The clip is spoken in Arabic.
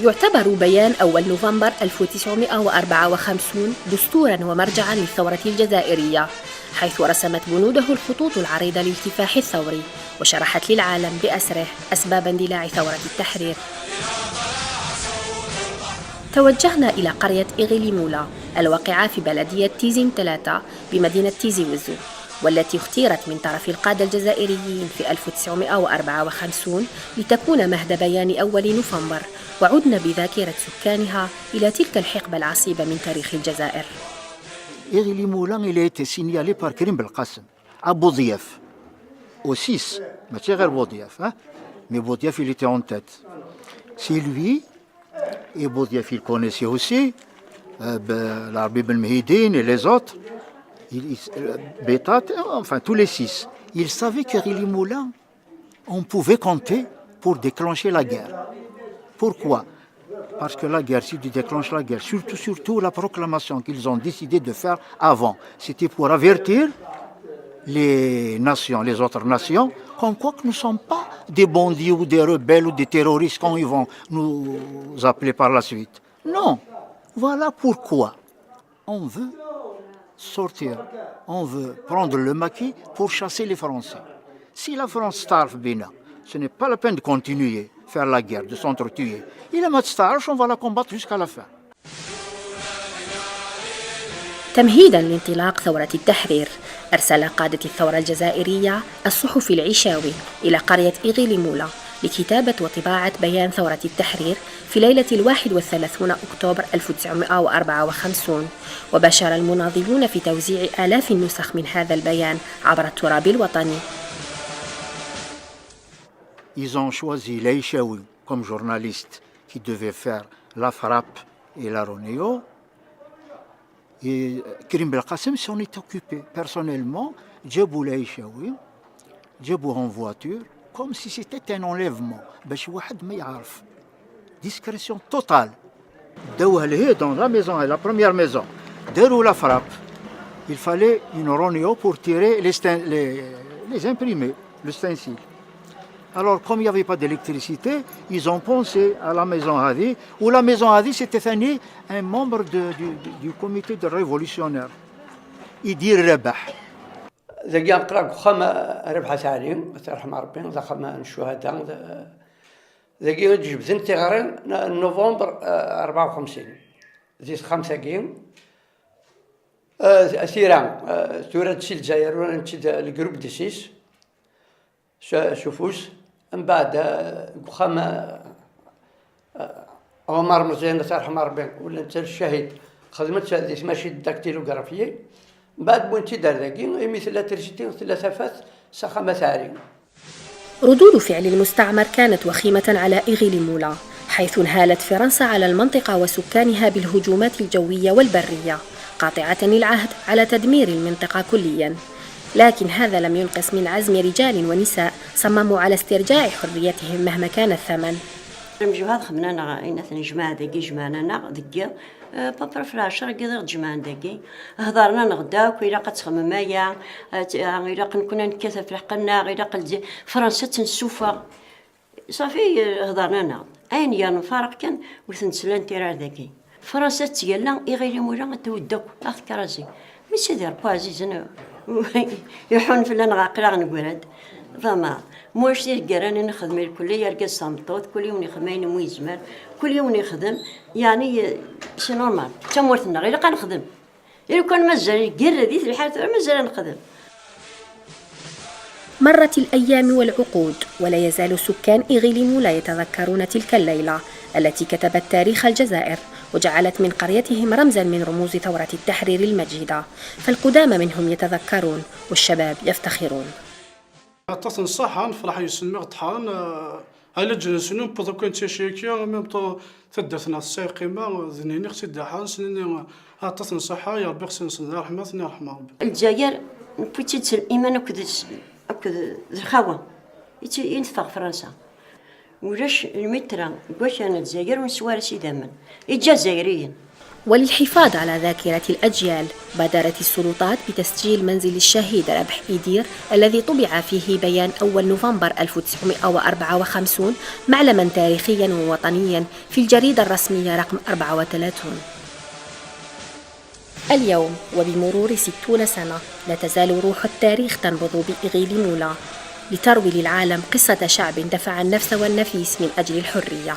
يعتبر بيان أول نوفمبر 1954 دستوراً ومرجعاً للثورة الجزائرية، حيث رسمت بنوده الخطوط العريضة للكفاح الثوري، وشرحت للعالم بأسره أسباب اندلاع ثورة التحرير. توجهنا إلى قرية إغليمولا الواقعة في بلدية تيزين 3 بمدينة تيزي وزو، والتي اختيرت من طرف القادة الجزائريين في 1954 لتكون مهد بيان أول نوفمبر، وعدنا بذاكرة سكانها إلى تلك الحقبة العصيبة من تاريخ الجزائر. إغليمولا il a été signalé par Karim Belkacem à Boudiaf au 6, mais غير Boudiaf, hein? Mais Boudiaf il était en tête. C'est lui et Boudiaf il connaissait aussi l'Arbi Ben Mehidine et les autres. Bétat, enfin tous les 6. Ils savaient que Ghili-Moula, on pouvait compter pour déclencher la guerre. Pourquoi? Parce que la guerre, si tu déclenches la guerre, surtout la proclamation qu'ils ont décidé de faire avant, c'était pour avertir les nations, les autres nations, comme quoi que nous ne sommes pas des bandits ou des rebelles ou des terroristes quand ils vont nous appeler par la suite. Non. Voilà pourquoi on veut sortir, on veut prendre le maquis pour chasser les Français. Si la France starve bina, ce n'est pas la peine de continuer à faire la guerre, de s'entretuer. Il a mat starve, on va la combattre jusqu'à la fin. تمهيداً لانطلاق ثورة التحرير، أرسل قادة الثورة الجزائرية الصحفي العشاوي إلى قرية إغليمولا لكتابة وطباعة بيان ثورة التحرير في ليلة 31 أكتوبر 1954، وباشر المناضلون في توزيع آلاف النسخ من هذا البيان عبر التراب الوطني. Ils ont choisi l'Aïchaoui comme journaliste qui devait faire la frappe et la Ronéo. Et Karim Belkacem s'en est occupé personnellement. Djebou l'Aïchaoui, Djebou en voiture, comme si c'était un enlèvement. باش واحد ما يعرف. Discrétion totale. Dans la maison, la première maison, derrière la frappe, il fallait une Ronéo pour tirer les imprimés, le stencil. Alors, comme il n'y avait pas d'électricité, ils ont pensé à la maison Hadi, où la maison Hadi c'était un membre du comité de révolutionnaires. Il dit Rebah. زي قرأ خما ربح سالم ترحم ربي ذا خما الشهداء زي جبت انت غير نوفمبر 54 زي 5 جيم أسيران تورد سيل الجزائر وانت الجروب دي 6 شوفوش من بعد خما عمر مزيان ترحم ربي ولا انت الشهيد خدمت هذه ماشي الداكتيلوغرافيه بعد بنتي دردقين مثل ترشتين مثل ثفات سخمة ثاري. ردود فعل المستعمر كانت وخيمة على إغليمولا، حيث انهالت فرنسا على المنطقة وسكانها بالهجومات الجوية والبرية، قاطعة العهد على تدمير المنطقة كلياً. لكن هذا لم ينقص من عزم رجال ونساء صمموا على استرجاع حريتهم مهما كان الثمن. الجهاد خمنا إننا جماعة دقي جماعنا دقي بابر فلاشر قدر جماعة دقي هضرنا نغداك وإلا قد تخمم مايا إلا كنا نكثف في حقنا إلا قد فرنسا تنسوفا صافي هضرنا نغد أين يا نفارق كان وثنسلان تيرار دقي فرنسا تيلا إغليمولا تودك أذكر زي ماشي دير بازيزنا يحون في لنا عقلا نقولد فما موش دير قراني نخدم الكل يرقى الصمتوت كل يوم يخدمين مويزمر كل يوم يخدم يعني شي نورمال تمورتنا غير قنخدم إلا كان مازال قرة دي في الحالة مازال نخدم. مرت الأيام والعقود ولا يزال سكان إغليمولا يتذكرون تلك الليلة التي كتبت تاريخ الجزائر وجعلت من قريتهم رمزاً من رموز ثورة التحرير المجيدة، فالقدامى منهم يتذكرون والشباب يفتخرون. تصن صحان فرح يسمى طحان على جنسنو بدو كنت شيكيا ميم طو تدرتنا الساقمة ذنيني اختي دحان سنين تصن صحة يا ربي خصنا نصنع رحمة ثني رحمة ربي. الجزائر بوتيت الإيمان أكد الخاوة ينفق فرنسا ولاش المترا واش أنا الجزائر ونسوار سي دامن الجزائريين وللحفاظ على ذاكرة الأجيال بادرت السلطات بتسجيل منزل الشهيد ربح إيدير الذي طبع فيه بيان أول نوفمبر 1954 معلما تاريخيا ووطنيا في الجريدة الرسمية رقم 34. اليوم وبمرور 60 سنة لا تزال روح التاريخ تنبض بإغليمولا لتروي للعالم قصة شعب دفع النفس والنفيس من أجل الحرية.